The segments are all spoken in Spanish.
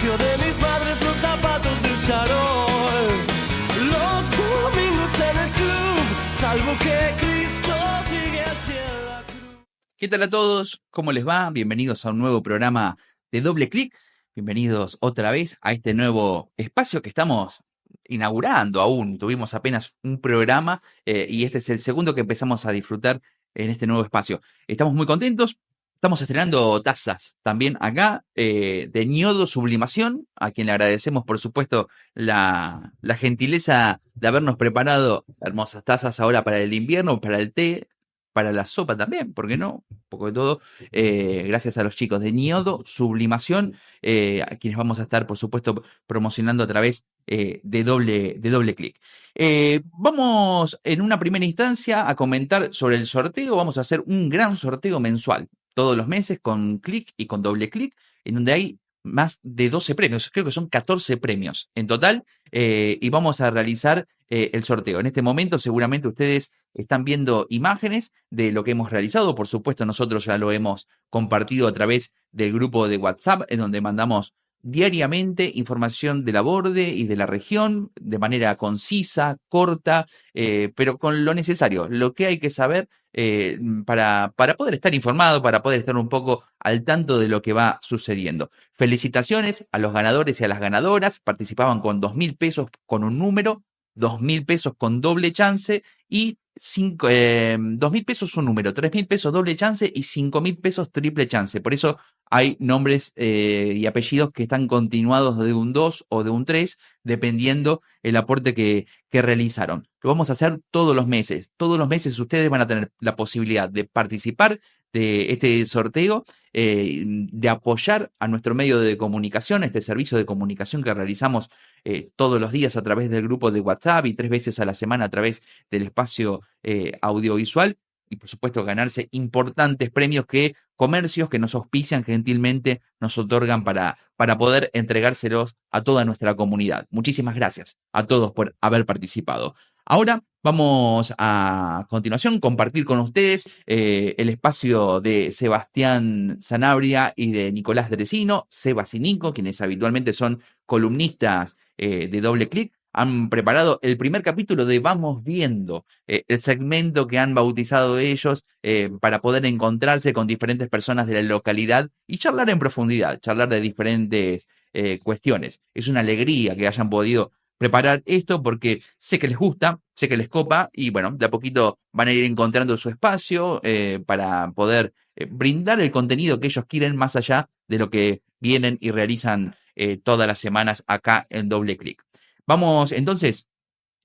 vicio de mis padres, los zapatos del charol. Los domingos en el club, salvo que Cristo sigue hacia la cruz. ¿Qué tal a todos? ¿Cómo les va? Bienvenidos a un nuevo programa de Doble Clic. Bienvenidos otra vez a este nuevo espacio que estamos inaugurando aún. Tuvimos apenas un programa y este es el segundo que empezamos a disfrutar en este nuevo espacio. Estamos muy contentos. Estamos estrenando tazas también acá de Ñodo Sublimación, a quien le agradecemos por supuesto la gentileza de habernos preparado hermosas tazas ahora para el invierno, para el té, para la sopa también, ¿por qué no? Un poco de todo. Gracias a los chicos de Ñodo Sublimación, a quienes vamos a estar por supuesto promocionando a través de doble clic. Vamos en una primera instancia a comentar sobre el sorteo. Vamos a hacer un gran sorteo mensual todos los meses con clic y con doble clic, en donde hay más de 12 premios, creo que son 14 premios en total, y vamos a realizar el sorteo. En este momento seguramente ustedes están viendo imágenes de lo que hemos realizado. Por supuesto, nosotros ya lo hemos compartido a través del grupo de WhatsApp, en donde mandamos diariamente información del aborde y de la región de manera concisa, corta, pero con lo necesario, lo que hay que saber para poder estar informado, para poder estar un poco al tanto de lo que va sucediendo. Felicitaciones a los ganadores y a las ganadoras. Participaban con 2.000 pesos con un número, 2.000 pesos con doble chance y 2.000 pesos un número, 3.000 pesos doble chance y 5.000 pesos triple chance. Por eso hay nombres y apellidos que están continuados de un 2 o de un 3, dependiendo el aporte que realizaron. Lo vamos a hacer todos los meses. Todos los meses ustedes van a tener la posibilidad de participar de este sorteo, de apoyar a nuestro medio de comunicación, este servicio de comunicación que realizamos todos los días a través del grupo de WhatsApp y 3 veces a la semana a través del espacio audiovisual, y por supuesto ganarse importantes premios que comercios que nos auspician gentilmente nos otorgan para poder entregárselos a toda nuestra comunidad. Muchísimas gracias a todos por haber participado. Ahora vamos a continuación compartir con ustedes el espacio de Sebastián Sanabria y de Nicolás Dresino, Sebas y Nico, quienes habitualmente son columnistas de Doble Clic. Han preparado el primer capítulo de Vamos Viendo, el segmento que han bautizado ellos para poder encontrarse con diferentes personas de la localidad y charlar en profundidad, charlar de diferentes cuestiones. Es una alegría que hayan podido preparar esto porque sé que les gusta, sé que les copa y bueno, de a poquito van a ir encontrando su espacio para poder brindar el contenido que ellos quieren más allá de lo que vienen y realizan todas las semanas acá en Doble Clic. Vamos entonces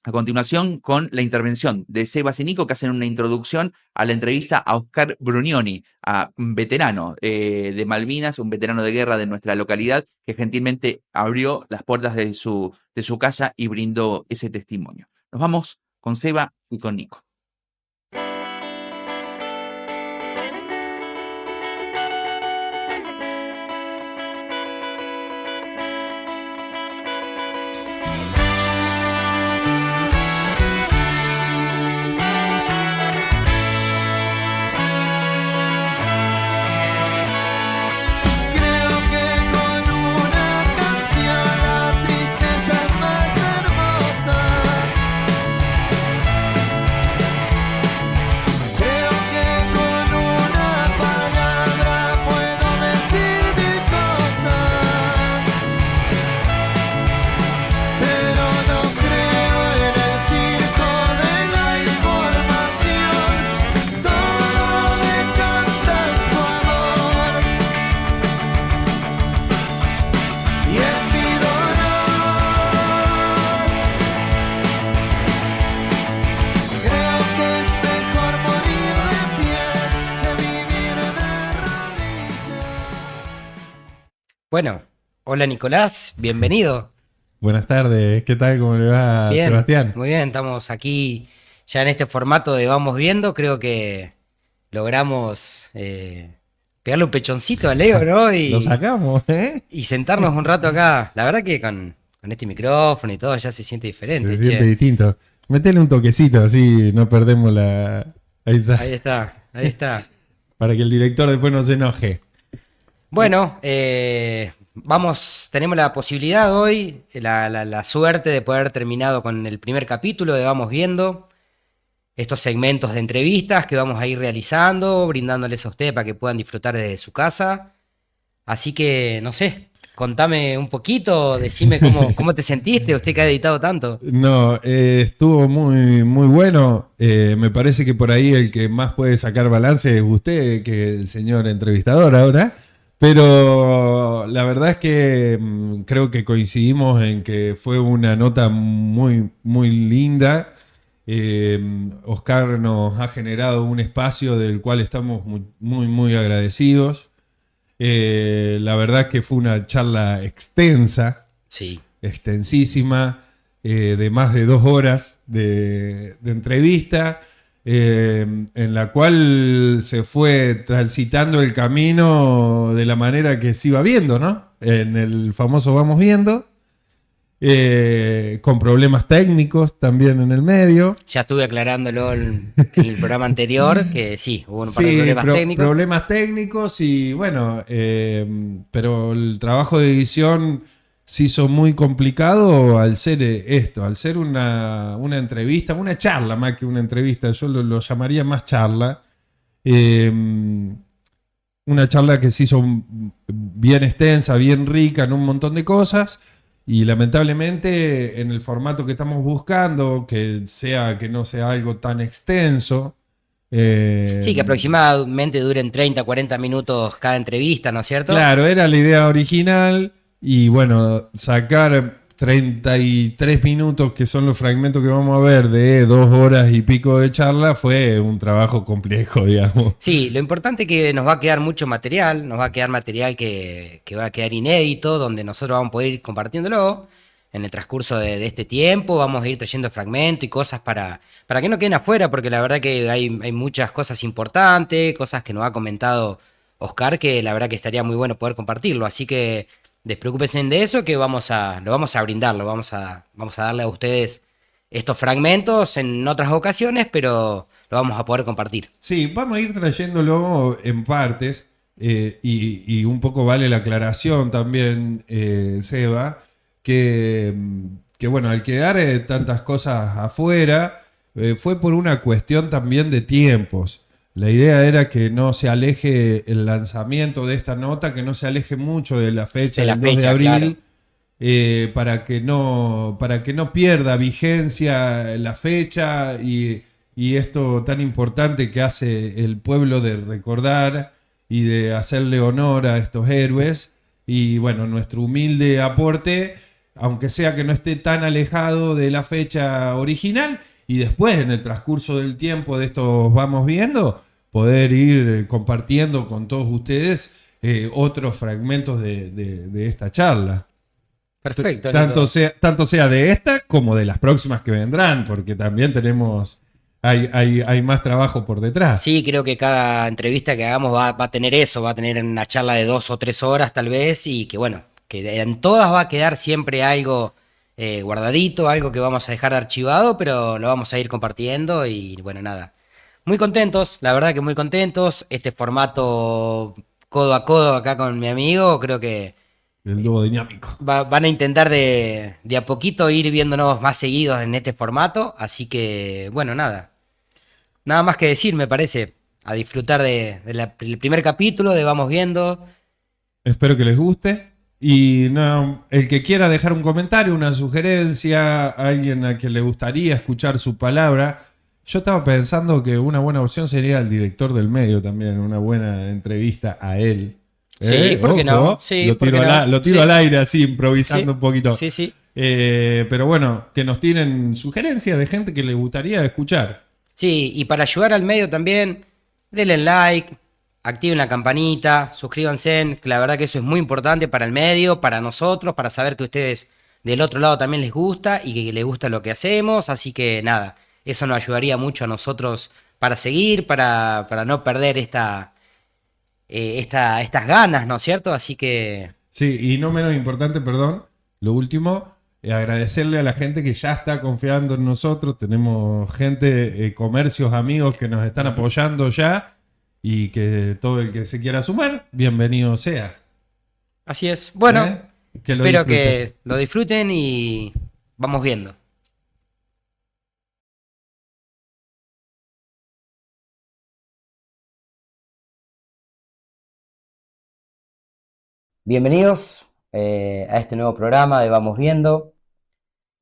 a continuación con la intervención de Sebas y Nico, que hacen una introducción a la entrevista a Oscar Brugnoni, a un veterano de Malvinas, un veterano de guerra de nuestra localidad, que gentilmente abrió las puertas de su casa y brindó ese testimonio. Nos vamos con Seba y con Nico. Bueno, hola Nicolás, bienvenido. Buenas tardes, ¿qué tal? ¿Cómo le va, Bien, Sebastián? muy bien, estamos aquí ya en este formato de Vamos Viendo. Creo que logramos pegarle un pechoncito a Leo, ¿no? Lo sacamos, ¿eh? Y sentarnos un rato acá. La verdad que con este micrófono y todo ya se siente diferente. Se siente distinto. Metele un toquecito, así no perdemos la... Ahí está. Ahí está, ahí está. Para que el director después no se enoje. Bueno, tenemos la posibilidad hoy, la suerte de poder terminado con el primer capítulo de Vamos Viendo. Estos segmentos de entrevistas que vamos a ir realizando, brindándoles a ustedes para que puedan disfrutar desde su casa. Así que, no sé, contame un poquito, decime cómo te sentiste, usted que ha editado tanto. No, estuvo muy, muy bueno. Me parece que por ahí el que más puede sacar balance es usted, que el señor entrevistador ahora. Pero la verdad es que creo que coincidimos en que fue una nota muy, muy linda. Oscar nos ha generado un espacio del cual estamos muy, muy, muy agradecidos. La verdad es que fue una charla extensa, Sí. extensísima, de más de 2 horas de entrevista, en la cual se fue transitando el camino de la manera que se iba viendo, ¿no? En el famoso Vamos Viendo, con problemas técnicos también en el medio. Ya estuve aclarándolo en el programa anterior, que sí, hubo un par de Sí, problemas técnicos. problemas técnicos y bueno, pero el trabajo de edición se hizo muy complicado al ser al ser una entrevista, una charla más que una entrevista, yo lo llamaría más charla. Eh, una charla que se hizo bien extensa, bien rica en un montón de cosas. Y lamentablemente en el formato que estamos buscando, que no sea algo tan extenso. Sí, que aproximadamente duren 30, 40 minutos cada entrevista, ¿no es cierto? Claro, era la idea original. Y bueno, sacar 33 minutos, que son los fragmentos que vamos a ver, de 2 horas y pico de charla, fue un trabajo complejo, digamos. Sí, lo importante es que nos va a quedar mucho material, nos va a quedar material que va a quedar inédito, donde nosotros vamos a poder ir compartiéndolo en el transcurso de este tiempo, vamos a ir trayendo fragmentos y cosas para que no queden afuera, porque la verdad que hay muchas cosas importantes, cosas que nos ha comentado Oscar, que la verdad que estaría muy bueno poder compartirlo, así que despreocúpense de eso, que lo vamos a brindar, vamos a darle a ustedes estos fragmentos en otras ocasiones, pero lo vamos a poder compartir. Sí, vamos a ir trayéndolo en partes. Y un poco vale la aclaración también, Seba, que bueno, al quedar tantas cosas afuera, fue por una cuestión también de tiempos. La idea era que no se aleje el lanzamiento de esta nota, que no se aleje mucho de la fecha De la del 2 de fecha, abril, claro. para que no pierda vigencia la fecha y esto tan importante que hace el pueblo de recordar y de hacerle honor a estos héroes. Y bueno, nuestro humilde aporte, aunque sea que no esté tan alejado de la fecha original, y después en el transcurso del tiempo de estos Vamos Viendo, poder ir compartiendo con todos ustedes otros fragmentos de esta charla. Perfecto, Nico. Tanto sea de esta como de las próximas que vendrán, porque también hay más trabajo por detrás. Sí, creo que cada entrevista que hagamos va a tener eso, va a tener una charla de 2 o 3 horas tal vez, y que bueno, que en todas va a quedar siempre algo guardadito, algo que vamos a dejar archivado, pero lo vamos a ir compartiendo y bueno, nada. Muy contentos, la verdad que muy contentos. Este formato codo a codo acá con mi amigo, creo que El dúo dinámico. van a intentar de a poquito ir viéndonos más seguidos en este formato, así que bueno, nada. Nada más que decir, me parece, a disfrutar del primer capítulo de Vamos Viendo. Espero que les guste. Y no, el que quiera dejar un comentario, una sugerencia, alguien a quien le gustaría escuchar su palabra. Yo estaba pensando que una buena opción sería el director del medio también, una buena entrevista a él. Sí, ¿por qué no? Ojo, Sí, lo ¿por tiro, qué no? lo tiro Sí. al aire así, improvisando Sí, un poquito. sí, sí. Pero bueno, que nos tienen sugerencias de gente que le gustaría escuchar. Sí, y para ayudar al medio también, denle like, activen la campanita, suscríbanse, que la verdad que eso es muy importante para el medio, para nosotros, para saber que a ustedes del otro lado también les gusta y que les gusta lo que hacemos, así que nada, eso nos ayudaría mucho a nosotros para seguir, para no perder estas ganas, ¿no es cierto? Así que Sí, y no menos importante, perdón, lo último, agradecerle a la gente que ya está confiando en nosotros. Tenemos gente, comercios, amigos que nos están apoyando ya y que todo el que se quiera sumar, bienvenido sea. Así es. Bueno, Que lo espero disfruten. que lo disfruten y vamos viendo. Bienvenidos a este nuevo programa de Vamos Viendo.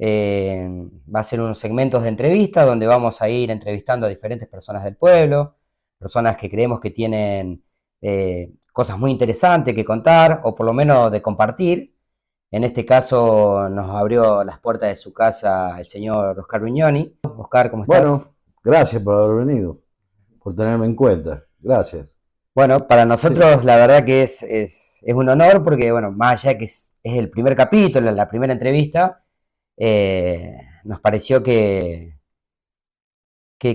Va a ser unos segmentos de entrevista donde vamos a ir entrevistando a diferentes personas del pueblo, personas que creemos que tienen cosas muy interesantes que contar o por lo menos de compartir. En este caso nos abrió las puertas de su casa el señor Oscar Viñoni. Oscar, ¿cómo estás? Bueno, gracias por haber venido, por tenerme en cuenta. Gracias. Bueno, para nosotros la verdad que es un honor porque, bueno, más allá de que es el primer capítulo, la primera entrevista, nos pareció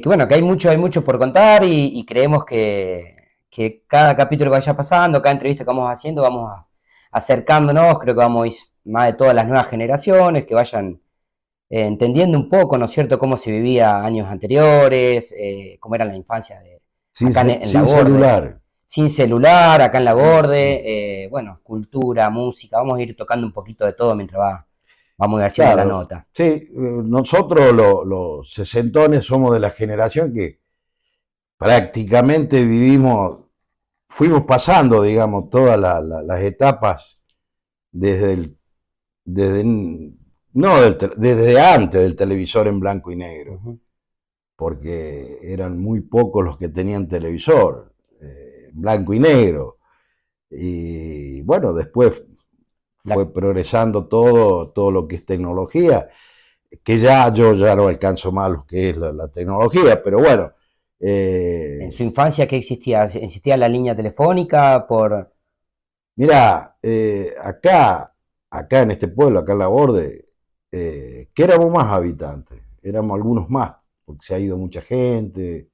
bueno, que hay mucho por contar y creemos que cada capítulo que vaya pasando, cada entrevista que vamos haciendo, vamos acercándonos, creo que vamos a ir más de todas las nuevas generaciones, que vayan entendiendo un poco, ¿no es cierto?, cómo se vivía años anteriores, cómo era la infancia Sin, acá en la sin Borde. celular. Sin celular, acá en la Borde, bueno, cultura, música, vamos a ir tocando un poquito de todo mientras vamos a ir haciendo la Claro. nota. Sí, nosotros los sesentones somos de la generación que prácticamente fuimos pasando, digamos, todas las etapas desde desde antes del televisor en blanco y negro, Ujú. porque eran muy pocos los que tenían televisor en blanco y negro. Y bueno, después fue progresando todo lo que es tecnología, que yo ya no alcanzo más lo que es la tecnología, pero bueno. En su infancia, ¿qué existía? ¿Existía la línea telefónica por...? Mirá, acá en este pueblo, acá en La Borde, que éramos más habitantes, éramos algunos más, porque se ha ido mucha gente.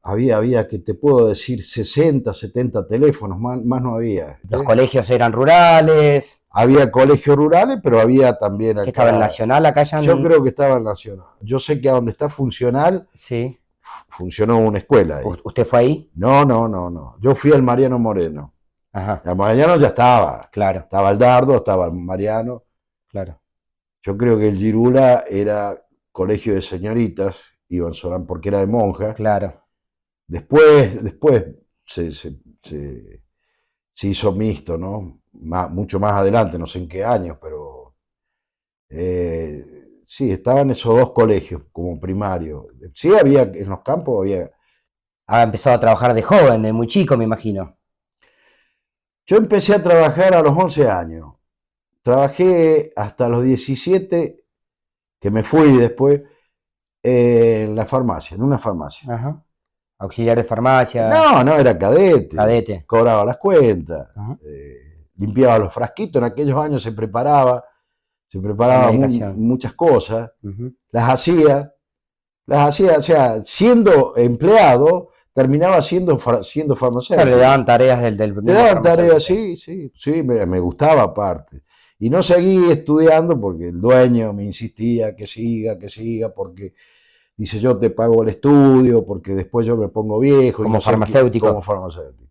Había, que te puedo decir, 60, 70 teléfonos, más no había. Los colegios eran rurales, Había colegios rurales, pero había también que acá. estaba el Nacional acá ya en... Yo creo que estaba el Nacional. Yo sé que a donde está Funcional, Sí. funcionó una escuela ahí. ¿Usted fue ahí? No. Yo fui al Mariano Moreno. Ajá, El Mariano ya estaba. claro, Estaba el Dardo, estaba el Mariano. claro. Yo creo que el Girula era colegio de señoritas, iban Solán porque era de monjas. Claro. Después se hizo mixto, ¿no? Mucho más adelante, no sé en qué años, pero sí, estaban esos dos colegios como primario. Sí, había, en los campos había. Ha empezado a trabajar de joven, de muy chico, me imagino. Yo empecé a trabajar a los 11 años. Trabajé hasta los 17, que me fui después, en la farmacia, en una farmacia. Ajá. Auxiliar de farmacia, No, era cadete. cadete. Cobraba las cuentas, Ajá. limpiaba los frasquitos. En aquellos años se preparaba La medicación. muchas cosas, Ujú. las hacía, o sea, siendo empleado, terminaba siendo farmacéutico. Claro, le daban tareas del Te mismo daban tareas, farmacéutico. sí, me gustaba aparte. Y no seguí estudiando porque el dueño me insistía que siga, porque dice yo te pago el estudio, porque después yo me pongo viejo. Como no sé farmacéutico. como farmacéutico.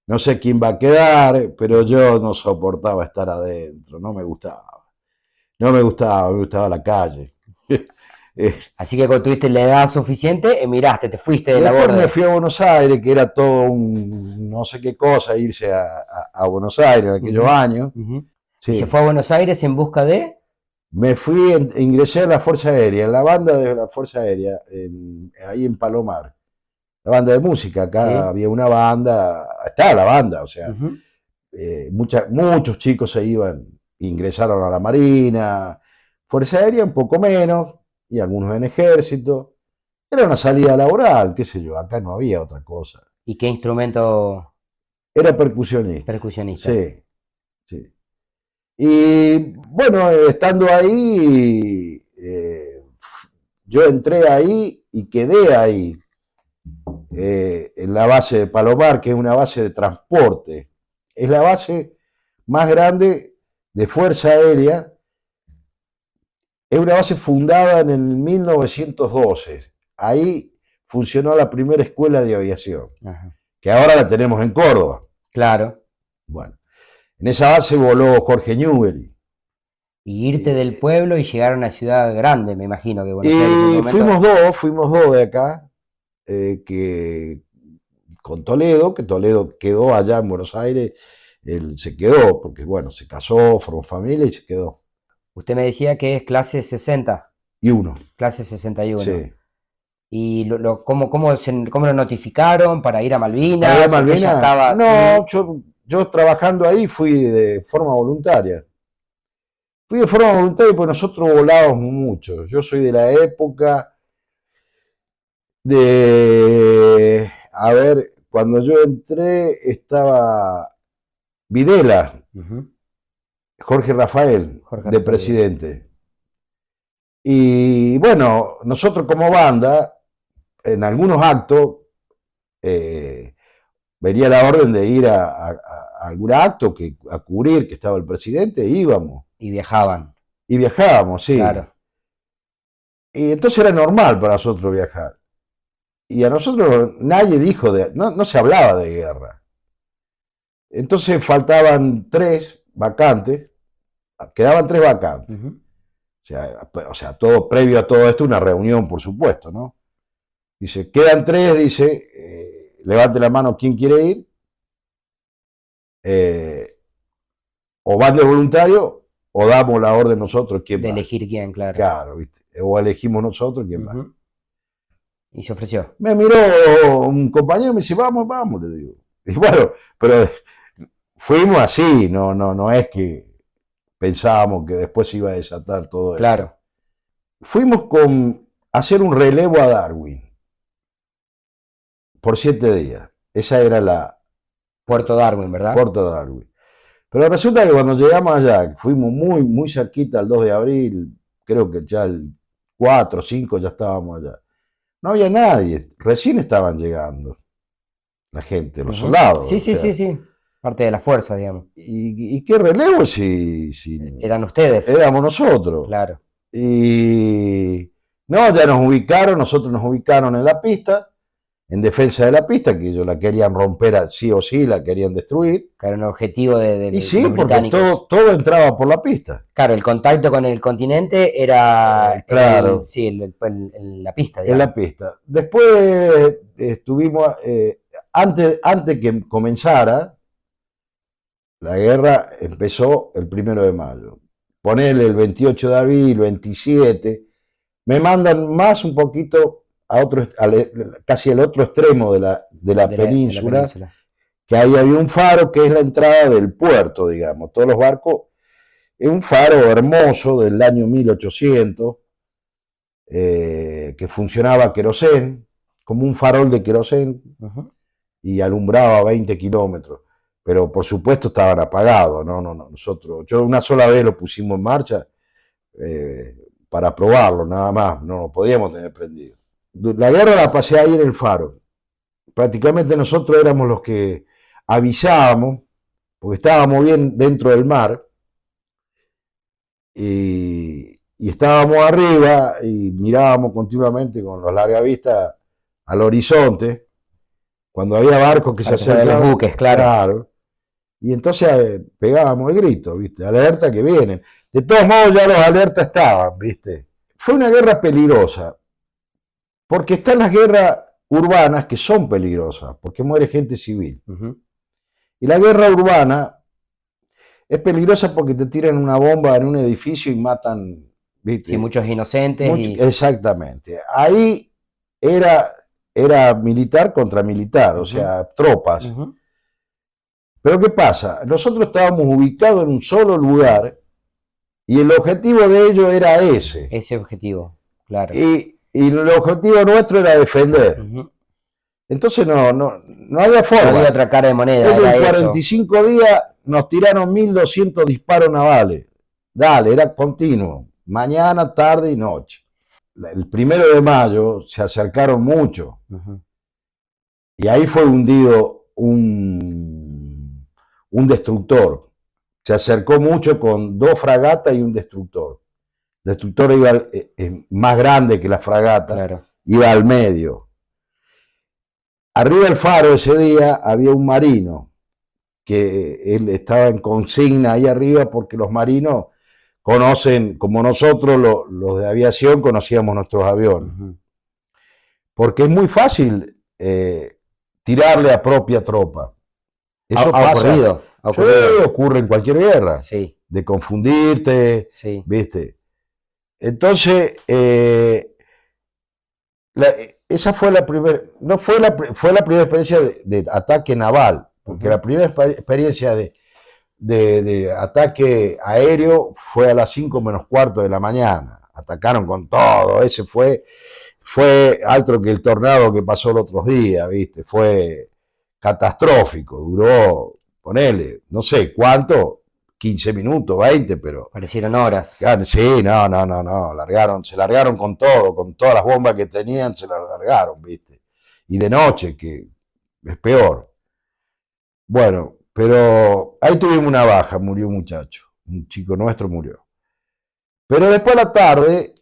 No sé quién va a quedar, pero yo no soportaba estar adentro, no me gustaba. Me gustaba la calle. Así que cuando tuviste la edad suficiente, emigraste, te fuiste de la Después Borde. me fui a Buenos Aires, que era todo un no sé qué cosa irse a Buenos Aires en aquellos Ujú. años. Ujú. Sí. Y se fue a Buenos Aires en busca de... Me fui, ingresé a la Fuerza Aérea, en la banda de la Fuerza Aérea, ahí en Palomar. La banda de música, acá Sí. había una banda, estaba la banda, o sea, Ujú. muchos chicos se iban, ingresaron a la Marina, Fuerza Aérea un poco menos, y algunos en Ejército. Era una salida laboral, qué sé yo, acá no había otra cosa. ¿Y qué instrumento Era percusionista. percusionista? Sí. Y bueno, estando ahí, yo entré ahí y quedé ahí, en la base de Palomar, que es una base de transporte. Es la base más grande de Fuerza Aérea. Es una base fundada en el 1912. Ahí funcionó la primera escuela de aviación, Ajá. que ahora la tenemos en Córdoba. Claro. Bueno, en esa base voló Jorge Newbery. Y irte del pueblo y llegar a una ciudad grande, me imagino que Buenos Aires en ese Y momento. fuimos dos de acá, que con Toledo, que Toledo quedó allá en Buenos Aires, él se quedó, porque bueno, se casó, formó familia y se quedó. Usted me decía que es clase 60, Y uno, clase 61. sí. ¿Y cómo lo notificaron para ir a Malvinas? ¿Para ir a ¿O usted ya Malvinas? estaba No, así? yo trabajando ahí fui de forma voluntaria. Fui de forma voluntaria porque nosotros volábamos mucho. Yo soy de la época a ver, cuando yo entré estaba Videla, Ujú. Jorge Rafael, Jorge de Rafael. presidente. Y bueno, nosotros como banda, en algunos actos, eh, venía la orden de ir a algún acto a cubrir que estaba el presidente, e íbamos. Y viajaban, Y viajábamos, sí. claro. Y entonces era normal para nosotros viajar. Y a nosotros nadie dijo no se hablaba de guerra. Entonces faltaban 3 vacantes, quedaban 3 vacantes. Ujú. O sea, todo previo a todo esto, una reunión, por supuesto, ¿no? Dice, quedan 3, dice, levante la mano quien quiere ir, eh, o van de voluntario, o damos la orden nosotros quién De va. elegir quién, claro. Claro, ¿viste? O elegimos nosotros quién va. Ujú. Y se ofreció. Me miró un compañero y me dice, vamos, vamos, le digo. Y bueno, pero fuimos así, no es que pensábamos que después se iba a desatar todo eso. Claro. Fuimos a hacer un relevo a Darwin por 7 días. Esa era la Puerto Darwin, ¿verdad? Puerto de Darwin. Pero resulta que cuando llegamos allá, fuimos muy cerquita al 2 de abril, creo que ya el 4 o 5 ya estábamos allá. No había nadie, recién estaban llegando la gente, los Ujú. soldados. Sí, o sí, sea, sí. Parte de la fuerza, digamos. ¿Y qué relevo si Eran ustedes. éramos nosotros? Claro. Y no, ya nos ubicaron, nosotros nos ubicaron en la pista, en defensa de la pista, que ellos la querían romper sí o sí, la querían destruir. Que era un objetivo de Y sí, los porque británicos. todo entraba por la pista. Claro, el contacto con el continente era Claro. la pista, En digamos. la pista. Después estuvimos, antes que comenzara, la guerra empezó el 1 de mayo. Ponele el 28 de abril, 27, me mandan más un poquito a casi al otro extremo de la península, que ahí había un faro que es la entrada del puerto, digamos. Todos los barcos, es un faro hermoso del año 1800, que funcionaba a querosén, como un farol de querosén, Ujú. y alumbraba 20 kilómetros. Pero por supuesto estaban apagados, no, yo una sola vez lo pusimos en marcha para probarlo, nada más, no lo podíamos tener prendido. La guerra la pasé ahí en el faro. Prácticamente nosotros éramos los que avisábamos, porque estábamos bien dentro del mar, y estábamos arriba y mirábamos continuamente con los largavistas al horizonte, cuando había barcos que se acercaban. Los buques, claro. Y entonces pegábamos el grito, ¿viste? Alerta que vienen. De todos modos ya los alertas estaban, ¿viste? Fue una guerra peligrosa, porque están las guerras urbanas que son peligrosas, porque muere gente civil. Ujú. Y la guerra urbana es peligrosa porque te tiran una bomba en un edificio y matan, ¿viste? Sí, muchos inocentes Exactamente. Ahí era militar contra militar, o sea, tropas. Ujú. Pero ¿qué pasa? Nosotros estábamos ubicados en un solo lugar y el objetivo de ellos era ese. Ese objetivo, claro. Y el objetivo nuestro era defender. Ujú. Entonces no había No forma. había otra cara de moneda, Ellos era en eso. 45 días nos tiraron 1200 disparos navales. Dale, era continuo. Mañana, tarde y noche. El 1 de mayo se acercaron mucho. Ujú. Y ahí fue hundido un destructor. Se acercó mucho con 2 fragatas y un destructor. El destructor iba más grande que la fragata, Claro. iba al medio. Arriba del faro ese día había un marino que él estaba en consigna ahí arriba porque los marinos conocen, como nosotros los de aviación conocíamos nuestros aviones. Ujú. Porque es muy fácil tirarle a propia tropa. Eso Ha pasa. ocurrido, ha Sí, ocurrido. ocurre en cualquier guerra. Sí, De confundirte, sí. ¿viste? Entonces, esa fue la primera, no fue fue la primera experiencia de ataque naval, porque Ujú. la primera experiencia de ataque aéreo fue a las 5 menos cuarto de la mañana. Atacaron con todo, ese fue alto que el tornado que pasó los otros días, ¿viste? Fue catastrófico, duró, ponele, no sé cuánto, 15 minutos, 20, pero Parecieron horas. sí, no, se largaron con todo, con todas las bombas que tenían, se las largaron, ¿viste? Y de noche, que es peor. Bueno, pero ahí tuvimos una baja, murió un muchacho, un chico nuestro murió. Pero después a la tarde,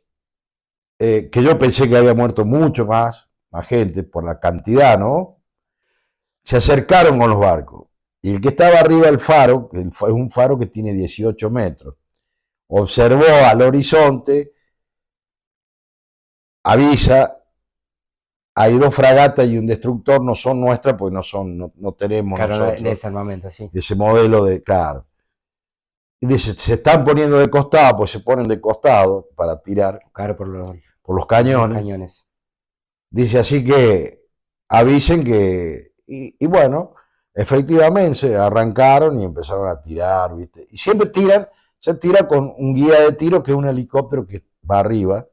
que yo pensé que había muerto mucho más gente por la cantidad, ¿no? Se acercaron con los barcos. Y el que estaba arriba del faro, que es un faro que tiene 18 metros, observó al horizonte, avisa, hay 2 fragatas y un destructor, no son nuestras, pues no tenemos Claro, nosotros en ese armamento, sí. ese modelo de, claro. Y dice, se están poniendo de costado, pues se ponen de costado para tirar Claro, por los por los cañones. cañones. Dice así que avisen que, y bueno, efectivamente arrancaron y empezaron a tirar, ¿viste? Y siempre se tira con un guía de tiro que es un helicóptero que va arriba.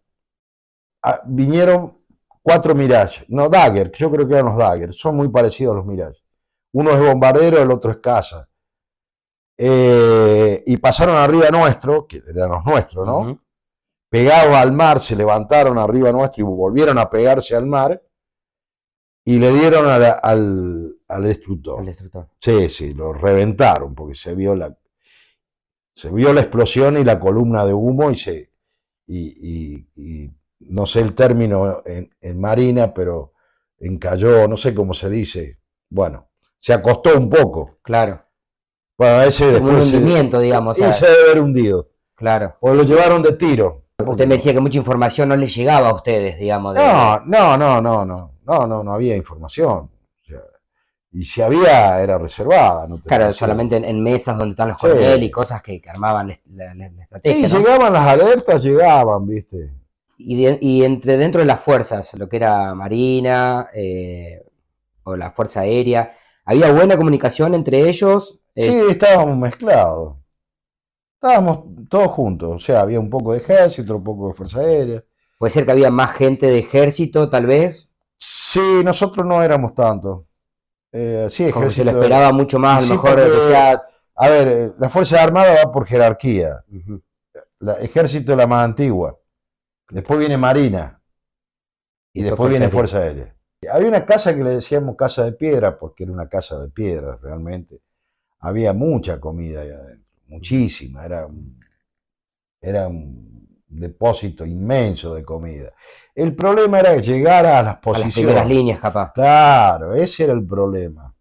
Vinieron 4 Mirage, no Dagger, yo creo que eran los Dagger, son muy parecidos a los Mirage. Uno es bombardero, el otro es caza. Y pasaron arriba nuestro, que eran los nuestros, ¿no? Ujú. Pegados al mar, se levantaron arriba nuestro y volvieron a pegarse al mar y le dieron al destructor. El destructor. Sí, lo reventaron porque se vio la explosión y la columna de humo y no sé el término en marina, pero encalló, no sé cómo se dice. Bueno, se acostó un poco. Claro. Bueno, ese Como un después hundimiento, digamos. y O sea, se debe haber hundido. claro. O lo llevaron de tiro. Usted me decía que mucha información no les llegaba a ustedes, digamos. No había información. O sea, y si había, era reservada. No te Claro, decía. solamente en mesas donde están los Sí. coroneles y cosas que armaban la Sí, estrategia, ¿no? llegaban las alertas, llegaban, ¿viste? Y dentro de las fuerzas, lo que era Marina o la Fuerza Aérea, ¿había buena comunicación entre ellos? Sí, estábamos mezclados. Estábamos todos juntos. O sea, había un poco de ejército, un poco de fuerza aérea. Puede ser que había más gente de ejército, tal vez, Sí, nosotros no éramos tantos. Sí, como que se ejército. lo esperaba mucho más, a lo Sí, mejor porque, que sea... a ver, la Fuerza Armada va por jerarquía. Ujú. Ejército es la más antigua. Después viene Marina. Y después viene Fuerza Aérea. Había una casa que le decíamos casa de piedra, porque era una casa de piedra realmente. Había mucha comida ahí adentro, muchísima. Era un depósito inmenso de comida. El problema era llegar a las A las posiciones. primeras líneas, capaz. Claro, ese era el problema.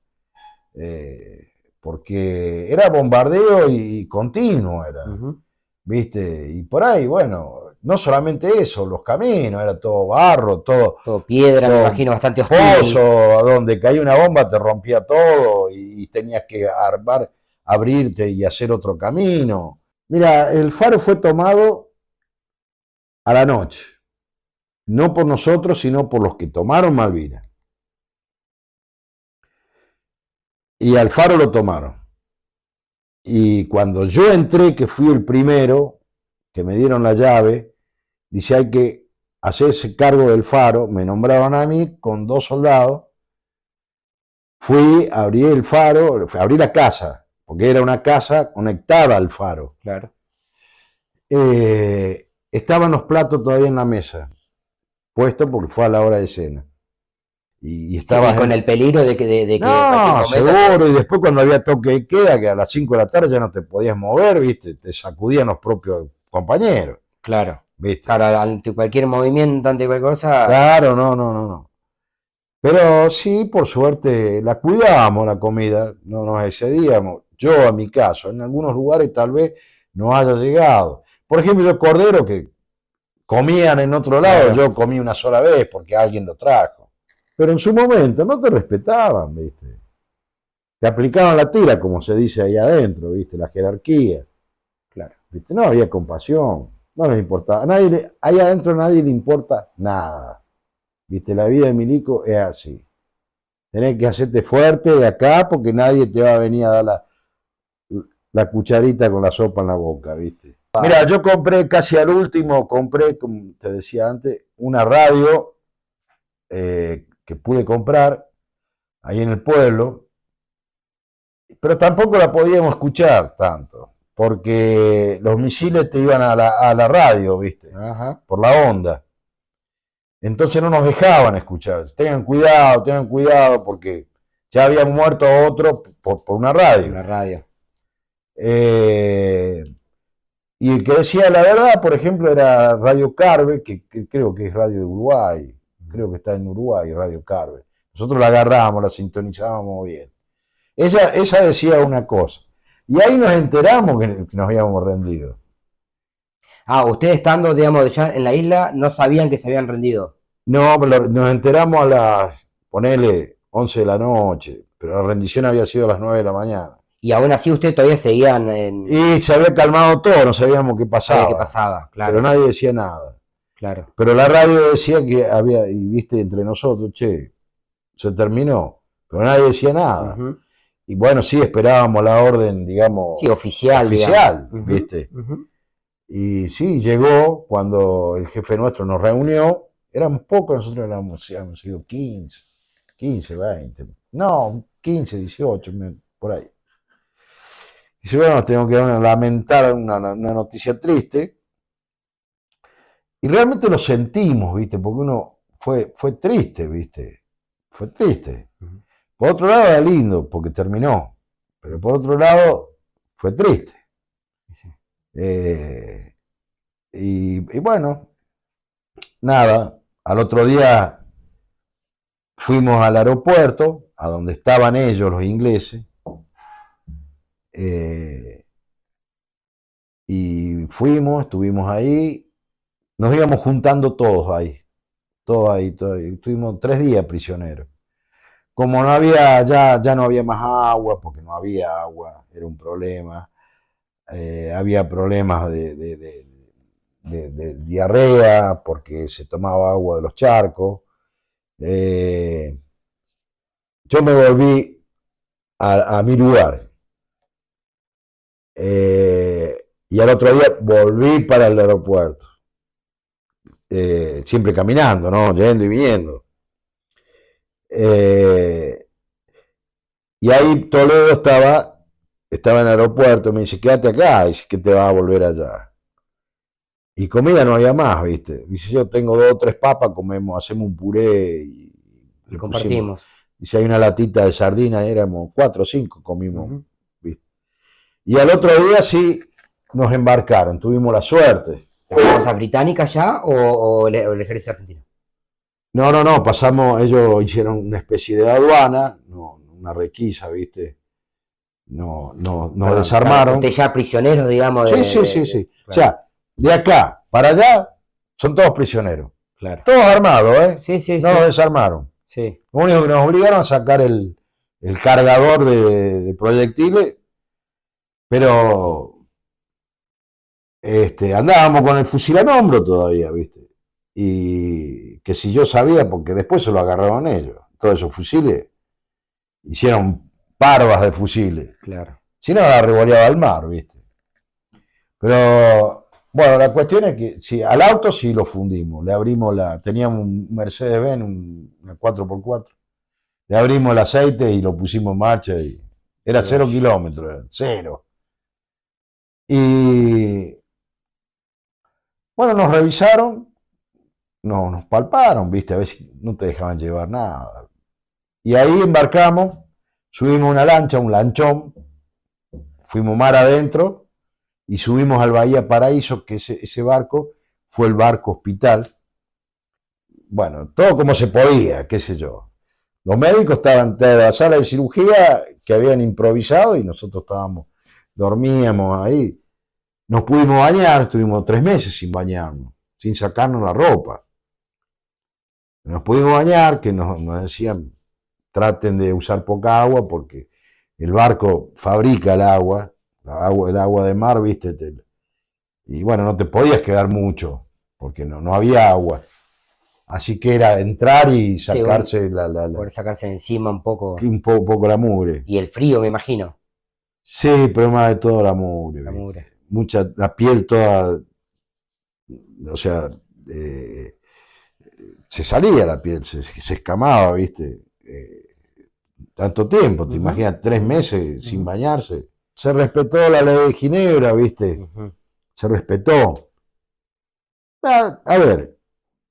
Porque era bombardeo y continuo era, Ujú. ¿viste? Y por ahí, bueno, no solamente eso, los caminos, era todo barro, todo Todo piedra, me todo imagino, bastante hostil. pozo, a donde caía una bomba te rompía todo y tenías que abrirte y hacer otro camino. Mira, el faro fue tomado a la noche, no por nosotros, sino por los que tomaron Malvinas. Y al faro lo tomaron. Y cuando yo entré, que fui el primero, que me dieron la llave, dice hay que hacerse cargo del faro, me nombraron a mí con 2 soldados, fui, abrí el faro, abrí la casa, porque era una casa conectada al faro. Claro. Estaban los platos todavía en la mesa, puestos porque fue a la hora de cena. Y Sí, estaba y con el peligro de que en no, cualquier momento... seguro, y después cuando había toque de queda, que a las 5 de la tarde ya no te podías mover, ¿viste? Te sacudían los propios compañeros, Claro. ¿viste? Claro, ante cualquier movimiento, ante cualquier cosa... Claro, no. Pero sí, por suerte, la cuidábamos la comida, no nos excedíamos. Yo, en mi caso, en algunos lugares tal vez no haya llegado. Por ejemplo, yo cordero que comían en otro lado, Claro. yo comí una sola vez porque alguien lo trajo. Pero en su momento no te respetaban, ¿viste? Te aplicaban la tira, como se dice ahí adentro, ¿viste? La jerarquía. Claro. ¿Viste? No había compasión, no les importaba. Ahí adentro a nadie le importa nada. ¿Viste? La vida de milico es así. Tenés que hacerte fuerte de acá porque nadie te va a venir a dar la cucharita con la sopa en la boca, ¿viste? Mira, yo compré casi al último, compré, como te decía antes, una radio que pude comprar ahí en el pueblo, pero tampoco la podíamos escuchar tanto, porque los misiles te iban a la radio, ¿viste? Ajá. Por la onda. Entonces no nos dejaban escuchar. Tengan cuidado, porque ya habían muerto otro por una En radio. la radio. Eh, y el que decía la verdad, por ejemplo, era Radio Carve, que creo que es Radio de Uruguay. Creo que está en Uruguay, Radio Carve. Nosotros la agarramos, la sintonizábamos bien. Esa decía una cosa. Y ahí nos enteramos que nos habíamos rendido. Ah, ustedes estando, digamos, ya en la isla, no sabían que se habían rendido. No, pero nos enteramos a las, ponele, 11 de la noche, pero la rendición había sido a las 9 de la mañana. Y aún así ustedes todavía seguían en... Y se había calmado todo, no sabíamos qué pasaba. ¿Qué pasaba? Claro, Pero nadie decía nada. claro. Pero la radio decía que había, y viste, entre nosotros, che, se terminó, pero nadie decía nada. Ujú. Y bueno, sí, esperábamos la orden, digamos, Sí, oficial, oficial, digamos. Ujú, ¿viste? ujú. Y sí, llegó cuando el jefe nuestro nos reunió, éramos pocos, nosotros habíamos sido 15, 20, no, 15, 18, por ahí. Dice, bueno, tengo que lamentar una noticia triste. Y realmente lo sentimos, ¿viste? Porque uno fue triste, ¿viste? Fue triste. Ujú. Por otro lado era lindo, porque terminó. Pero por otro lado fue triste. Sí. Y bueno, nada. Al otro día fuimos al aeropuerto, a donde estaban ellos, los ingleses. Y fuimos, estuvimos ahí. Nos íbamos juntando todos ahí. Todos ahí, todos ahí. Estuvimos 3 días prisioneros. Como no había, ya no había más agua, porque no había agua, era un problema. Había problemas de diarrea, porque se tomaba agua de los charcos. Yo me volví a mi lugar. Y al otro día volví para el aeropuerto. Siempre caminando, ¿no? Yendo y viniendo. Y ahí Toledo estaba en el aeropuerto, me dice, quédate acá, dice que te vas a volver allá. Y comida no había más, ¿viste? Dice, yo tengo 2 o 3 papas, comemos, hacemos un puré y Y le compartimos. Dice, hay una latita de sardina, éramos 4 o 5, comimos, Ujú. ¿viste? Y al otro día sí nos embarcaron, tuvimos la suerte. ¿La Fuerza Británica ya o el ejército argentino? No, pasamos, ellos hicieron una especie de aduana, una requisa, ¿viste? Nos Perdón, desarmaron. claro, ustedes ya prisioneros, digamos, Sí. O claro, sea, de acá para allá son todos prisioneros. claro. Todos armados, ¿eh? Sí, No nos desarmaron. sí. Lo único que nos obligaron a sacar el cargador de proyectiles, pero andábamos con el fusil al hombro todavía, ¿viste? Y que si yo sabía, porque después se lo agarraron ellos, todos esos fusiles, hicieron parvas de fusiles. Claro. Si no, la revoleaba al mar, ¿viste? Pero, bueno, la cuestión es que sí, al auto sí lo fundimos. Le abrimos teníamos un Mercedes-Benz, una 4x4. Le abrimos el aceite y lo pusimos en marcha y era 0 kilómetros, era 0. Y, bueno, nos revisaron, nos palparon, ¿viste? A ver si no te dejaban llevar nada. Y ahí embarcamos, subimos una lancha, un lanchón, fuimos mar adentro y subimos al Bahía Paraíso, que ese barco fue el barco hospital. Bueno, todo como se podía, qué sé yo. Los médicos estaban en la sala de cirugía que habían improvisado y nosotros dormíamos ahí. Nos pudimos bañar, estuvimos 3 meses sin bañarnos, sin sacarnos la ropa. Nos pudimos bañar, que nos decían, traten de usar poca agua porque el barco fabrica el agua de mar, viste, y bueno, no te podías quedar mucho, porque no había agua. Así que era entrar y sacarse Por sacarse de encima un poco. un poco la mugre. Y el frío, me imagino. Sí, pero más de todo la mugre. La ¿viste? mugre. La piel toda, o sea, se salía la piel, se escamaba, ¿viste? Tanto tiempo, te imaginas, 3 meses sin bañarse. Se respetó la ley de Ginebra, ¿viste? Se respetó. A ver,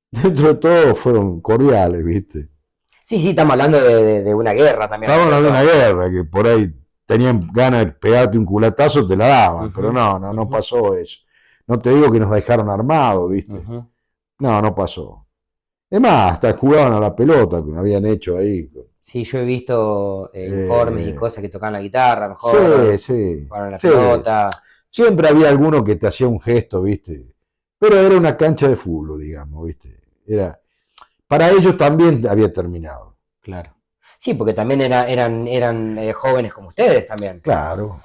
dentro de todo fueron cordiales, ¿viste? Sí, estamos hablando de una guerra también. Estábamos hablando de una guerra, que por ahí tenían ganas de pegarte un culatazo, te la daban, pero no pasó eso. No te digo que nos dejaron armados, ¿viste? No pasó. Es más, hasta jugaban a la pelota que habían hecho ahí. Sí, yo he visto informes y cosas que tocaban la guitarra, mejor. Sí. Jugaban a la pelota. Siempre había alguno que te hacía un gesto, ¿viste? Pero era una cancha de fútbol, digamos, ¿viste? Para ellos también había terminado. Claro. Sí, porque también eran jóvenes como ustedes también. Claro.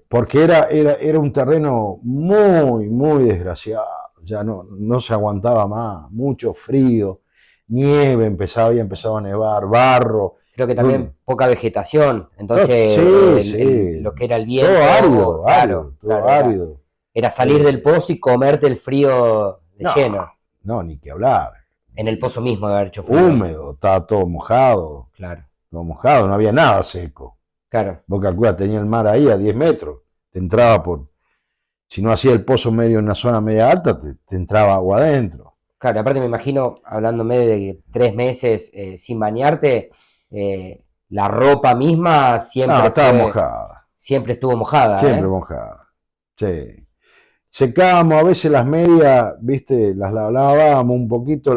Porque era un terreno muy, muy desgraciado. Ya no se aguantaba más. Mucho frío, nieve, había empezado a nevar, barro. Creo que también poca vegetación. Entonces, lo que era el viento. Todo árido, árido. Era salir del pozo y comerte el frío de lleno. No, ni que hablar. En el pozo mismo de haber hecho frío. Húmedo, estaba todo mojado. Claro. Todo mojado, no había nada seco. Claro. Vos calculás, tenía el mar ahí a 10 metros. Te entraba si no hacía el pozo medio en una zona media alta, te entraba agua adentro. Claro, aparte me imagino, hablándome de 3 meses sin bañarte, la ropa misma siempre estaba mojada. Siempre estuvo mojada. Siempre mojada. Sí. Secábamos a veces las medias, viste, las lavábamos un poquito,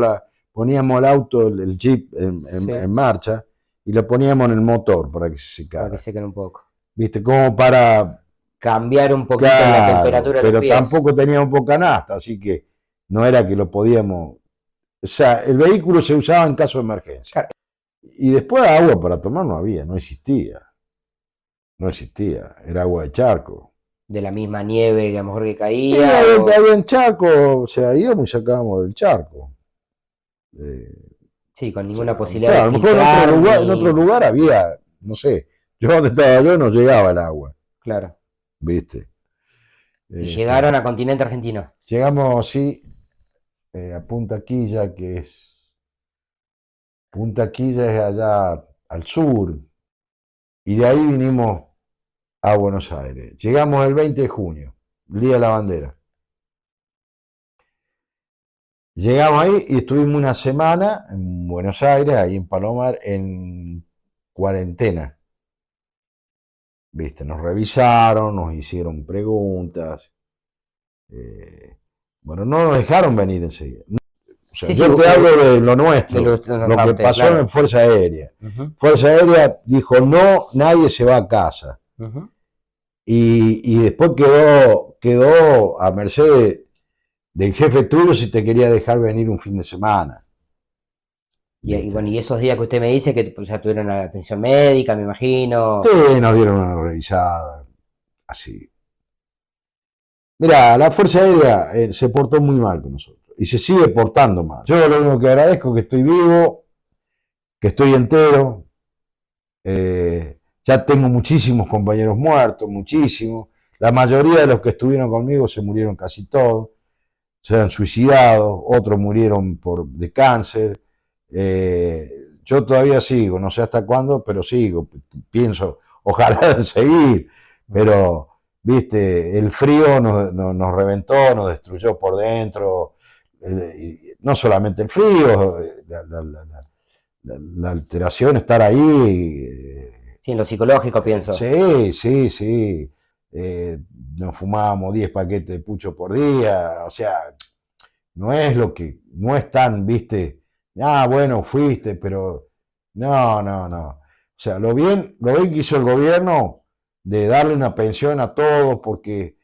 poníamos el auto, el jeep en marcha y lo poníamos en el motor para que se secara. Para que sequen un poco. Viste, como para cambiar un poquito la temperatura de los pies. Pero tampoco teníamos poca nafta, así que no era que lo podíamos. O sea, el vehículo se usaba en caso de emergencia. Claro. Y después agua para tomar no había, no existía. No existía, era agua de charco. De la misma nieve que a lo mejor que caía. Había en charco, o sea, íbamos y sacábamos del charco. Sí, con ninguna posibilidad de filtrar. En otro lugar había, no sé, yo donde estaba yo no llegaba el agua. Claro. ¿Viste? Y llegaron a continente argentino. Llegamos, sí, a Punta Quilla, Punta Quilla es allá al sur, y de ahí vinimos a Buenos Aires. Llegamos el 20 de junio, el Día de la Bandera. Llegamos ahí y estuvimos una semana en Buenos Aires, ahí en Palomar, en cuarentena. ¿Viste? Nos revisaron, nos hicieron preguntas. Bueno, no nos dejaron venir enseguida. O sea, yo te hablo de lo nuestro, lo que pasó en Fuerza Aérea. Fuerza Aérea dijo, no, nadie se va a casa. Y después quedó a merced del jefe tuyo si te quería dejar venir un fin de semana. Y bueno, y esos días que usted me dice que tuvieron la atención médica, me imagino. Sí, nos dieron una revisada, así. Mirá, la Fuerza Aérea se portó muy mal con nosotros y se sigue portando mal. Yo lo único que agradezco es que estoy vivo, que estoy entero. Ya tengo muchísimos compañeros muertos, muchísimos. La mayoría de los que estuvieron conmigo se murieron casi todos. Se han suicidado, otros murieron de cáncer. Yo todavía sigo, no sé hasta cuándo, pero sigo. Pienso, ojalá seguir, pero, viste, el frío nos reventó, nos destruyó por dentro. No solamente el frío, la alteración, estar ahí. Sí, en lo psicológico pienso. Sí. Nos fumábamos 10 paquetes de pucho por día, o sea, no es tan, viste, Ah, bueno, fuiste, pero no, no, no. O sea, lo bien que hizo el gobierno de darle una pensión a todos, porque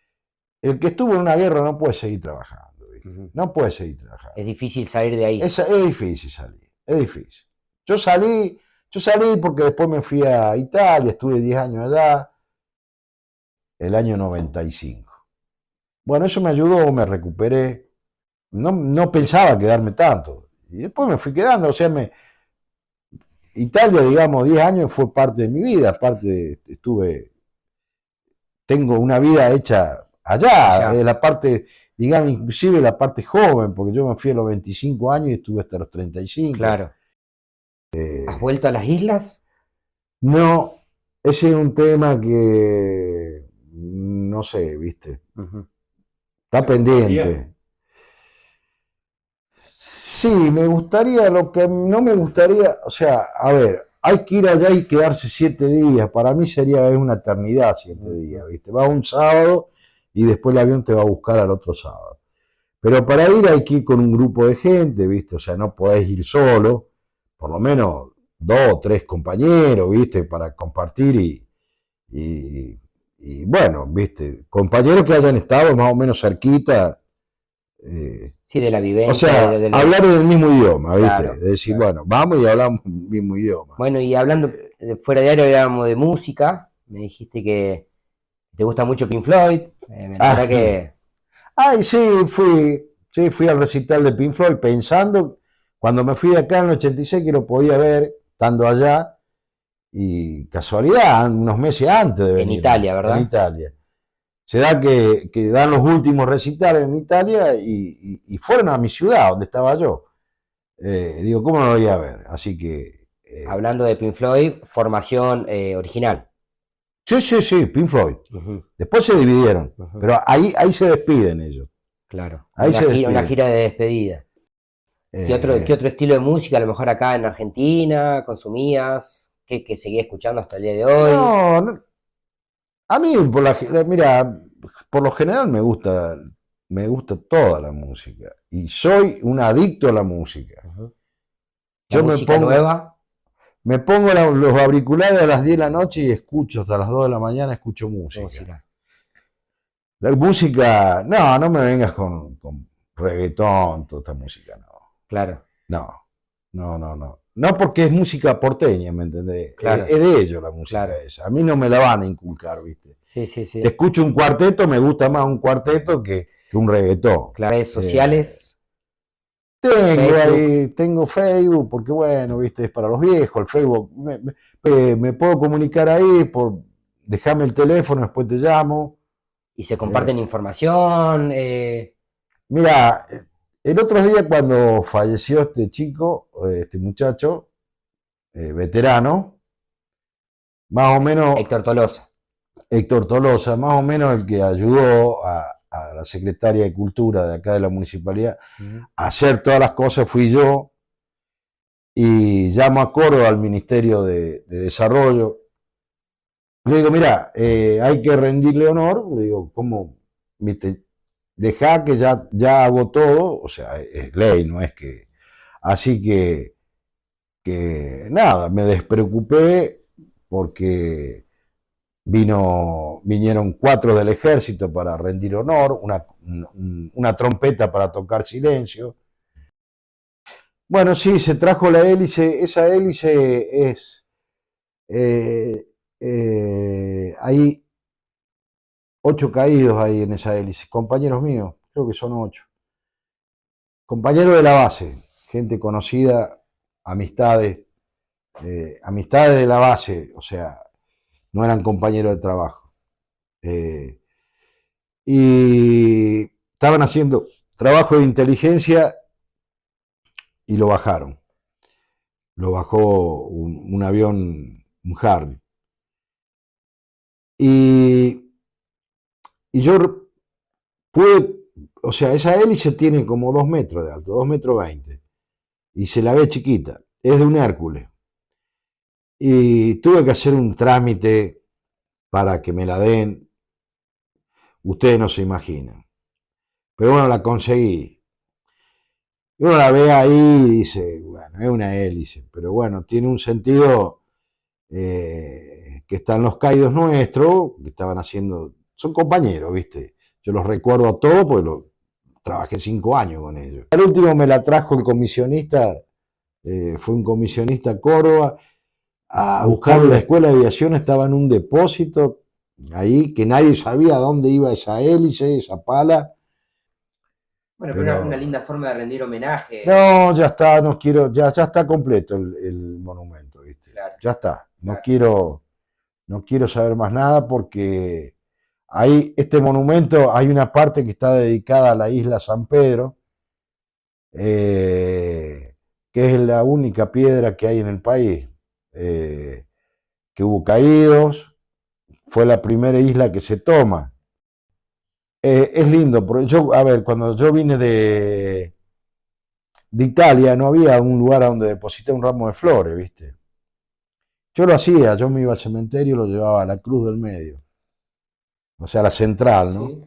el que estuvo en una guerra no puede seguir trabajando, ¿viste? Ujú. No puede seguir trabajando. Es difícil salir de ahí. Es difícil salir, es difícil. Yo salí, yo salí porque después me fui a Italia, estuve 10 años allá, el año 95. Bueno, eso me ayudó, me recuperé. No, no pensaba quedarme tanto. Y después me fui quedando, o sea, Italia, digamos, 10 años fue parte de mi vida, tengo una vida hecha allá, Allá, la parte, digamos, inclusive la parte joven, porque yo me fui a los 25 años y estuve hasta los 35. claro. ¿Has vuelto a las islas? No, ese es un tema que, no sé, viste, Ujú. está pendiente. Sí, me gustaría, lo que no me gustaría, o sea, a ver, hay que ir allá y quedarse 7 días. Para mí sería una eternidad 7 días, ¿viste? Va un sábado y después el avión te va a buscar al otro sábado. Pero para ir hay que ir con un grupo de gente, ¿viste? O sea, no podés ir solo, por lo menos 2 o 3 compañeros, ¿viste? Para compartir y, y bueno, ¿viste? Compañeros que hayan estado más o menos cerquita. eh, Sí, de la o vivencia, sea, de lo... hablar en el mismo idioma, ¿viste? Claro, De decir, claro. bueno, vamos y hablamos el mismo idioma. Bueno, y hablando de fuera de área, hablábamos de música. Me dijiste que te gusta mucho Pink Floyd. La Ah, verdad que ay, sí, fui al recital de Pink Floyd pensando, cuando me fui de acá en el 86 que lo podía ver, estando allá, y casualidad, unos meses antes de en venirme, Italia, en ¿verdad? Italia. Se da que dan los últimos recitales en Italia y fueron a mi ciudad, donde estaba yo. Digo, ¿cómo no lo voy a ver? Así que Hablando de Pink Floyd, formación original. sí, sí, sí, Pink Floyd. Ujú, Después se dividieron, ujú, pero ahí se despiden ellos. claro, Ahí se una despiden. gira de despedida. Qué Eh, otro estilo de música, a lo mejor acá en Argentina, consumías? Que seguías escuchando hasta el día de hoy? no, no, a mí, mira, por lo general me gusta toda la música. Y soy un adicto a la música. Ujú. La Yo música nueva, me pongo los auriculares a las 10 de la noche y escucho hasta las 2 de la mañana, escucho música. música, La música, no, no me vengas con reggaetón, toda esta música, no. claro, No, no, no, no. No porque es música porteña, ¿me entendés? claro, Es de ellos la música claro. esa. A mí no me la van a inculcar, ¿viste? Sí, sí, Te sí. escucho un cuarteto, me gusta más un cuarteto que un reggaetón. Claro, redes Eh, sociales, Facebook, tengo Facebook, porque bueno, ¿viste? Es para los viejos, el Facebook. Me puedo comunicar ahí, déjame el teléfono, después te llamo. y se comparten Eh, información. Mira, el otro día cuando falleció este chico, este muchacho, veterano, más o menos Héctor Tolosa. Héctor Tolosa, más o menos el que ayudó a la secretaria de Cultura de acá de la municipalidad Ujú. a hacer todas las cosas, fui yo, y llamo a Córdoba al Ministerio de Desarrollo. Le digo, mira, hay que rendirle honor, le digo, ¿cómo? ¿Viste? Dejá que ya hago todo, o sea, es ley, no es que... Así que nada, me despreocupé porque vinieron 4 del ejército para rendir honor, una trompeta para tocar silencio. Bueno, sí, se trajo la hélice, esa hélice es, eh, hay 8 caídos ahí en esa hélice, compañeros míos, creo que son 8. Compañeros de la base, gente conocida, amistades, amistades de la base, o sea, no eran compañeros de trabajo. Eh, y estaban haciendo trabajo de inteligencia y lo bajaron. Lo bajó un avión, un Harry. Y, y yo pude, o sea, esa hélice tiene como 2 metros de alto, 2 metros 20, y se la ve chiquita, es de un Hércules. Y tuve que hacer un trámite para que me la den, ustedes no se imaginan. Pero bueno, la conseguí. Y uno la ve ahí y dice, bueno, es una hélice, pero bueno, tiene un sentido que están los caídos nuestros, que estaban haciendo, son compañeros, ¿viste? Yo los recuerdo a todos porque trabajé 5 años con ellos. Al último me la trajo el comisionista, fue un comisionista a Córdoba, a buscar la escuela de aviación, estaba en un depósito ahí que nadie sabía a dónde iba esa hélice, esa pala. Bueno, Pero- pero una linda forma de rendir homenaje. No, ya está, no quiero, ya está completo el monumento, ¿viste? Claro. Ya está, Claro. no quiero saber más nada porque ahí, este monumento, hay una parte que está dedicada a la isla San Pedro, que es la única piedra que hay en el país, que hubo caídos, fue la primera isla que se toma. Es lindo, porque yo, a ver, cuando yo vine de Italia no había un lugar a donde depositar un ramo de flores, ¿viste? Yo lo hacía, yo me iba al cementerio y lo llevaba a la cruz del medio, o sea, a la central, ¿no? Sí.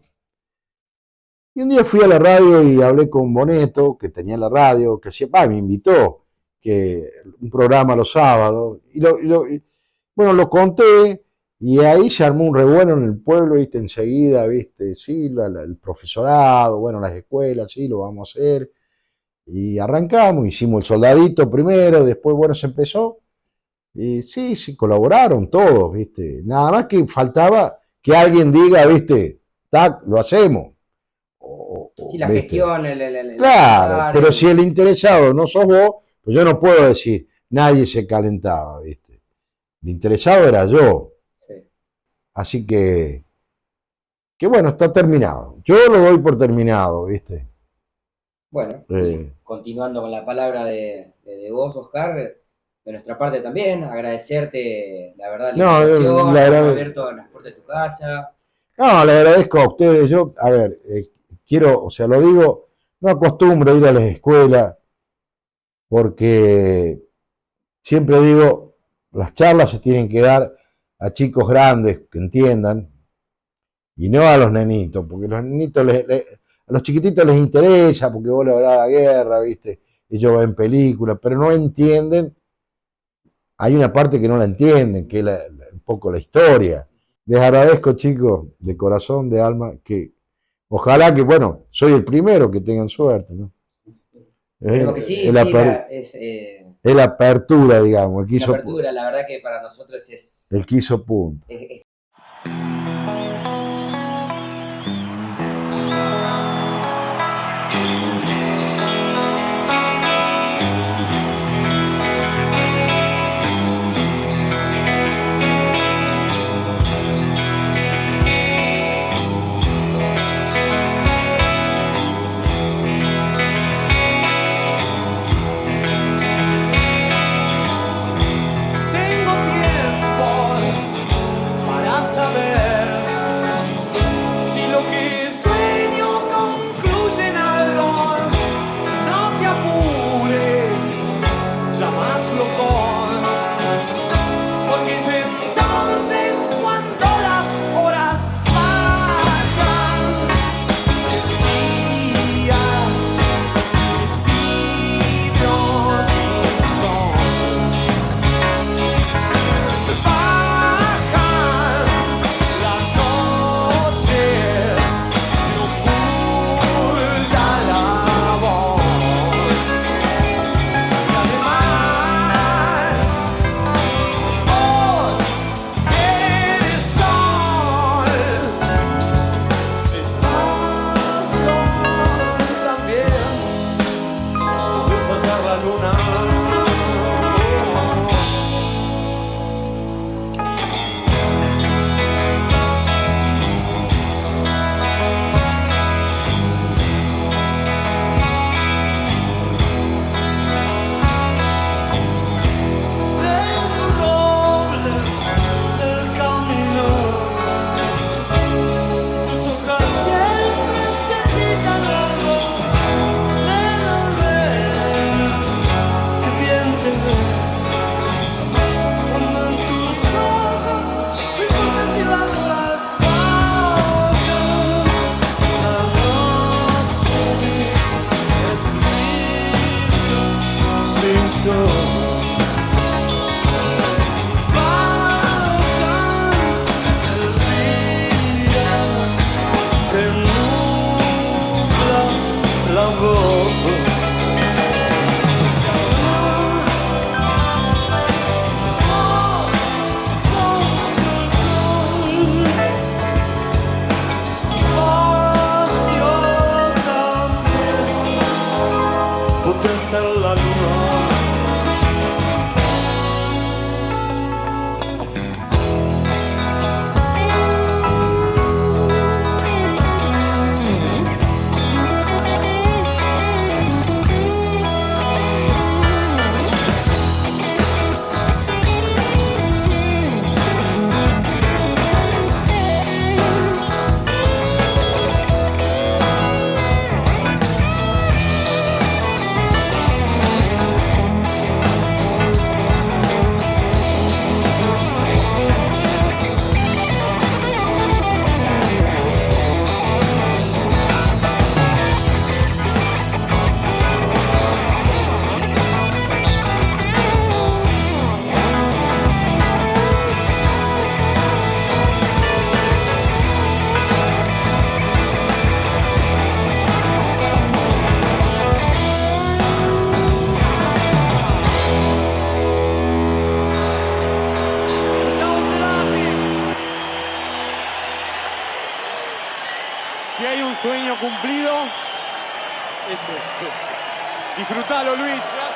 Y un día fui a la radio y hablé con Boneto, que tenía la radio, que me invitó, que un programa los sábados, bueno, lo conté, y ahí se armó un revuelo en el pueblo, ¿viste? Enseguida, ¿viste? Sí, el profesorado, bueno, las escuelas, sí, lo vamos a hacer. Y arrancamos, hicimos el soldadito primero, después, bueno, se empezó. Y sí, colaboraron todos, ¿viste? Nada más que faltaba que alguien diga, ¿viste? Tac, lo hacemos. Sí, la ¿Viste? gestión, Claro, horario. pero si el interesado no sos vos, pues yo no puedo decir, nadie se calentaba, ¿viste? El interesado era yo. Sí. Así que bueno, está terminado. Yo lo doy por terminado, ¿viste? Bueno, Eh. y continuando con la palabra de vos, Oscar, de nuestra parte también, agradecerte, la verdad, la No, invitación, la haber verdad- abierto las puertas de tu casa. No, le agradezco a ustedes. Yo, a ver, quiero, o sea, lo digo, no acostumbro a ir a las escuelas porque siempre digo, las charlas se tienen que dar a chicos grandes que entiendan y no a los nenitos, porque los nenitos, a los chiquititos les interesa porque vos le hablás de la guerra, ¿viste? Ellos ven películas, pero no entienden, hay una parte que no la entienden, que es un poco la historia. Les agradezco, chicos, de corazón, de alma, que ojalá que, bueno, soy el primero que tengan suerte, ¿no? Creo que sí, Es sí, es la apertura, digamos, el que la hizo, apertura, la verdad que para nosotros el que hizo punto. es Tengo tiempo para ser la luna. Si hay un sueño cumplido, ese. Disfrutalo, Luis. Gracias.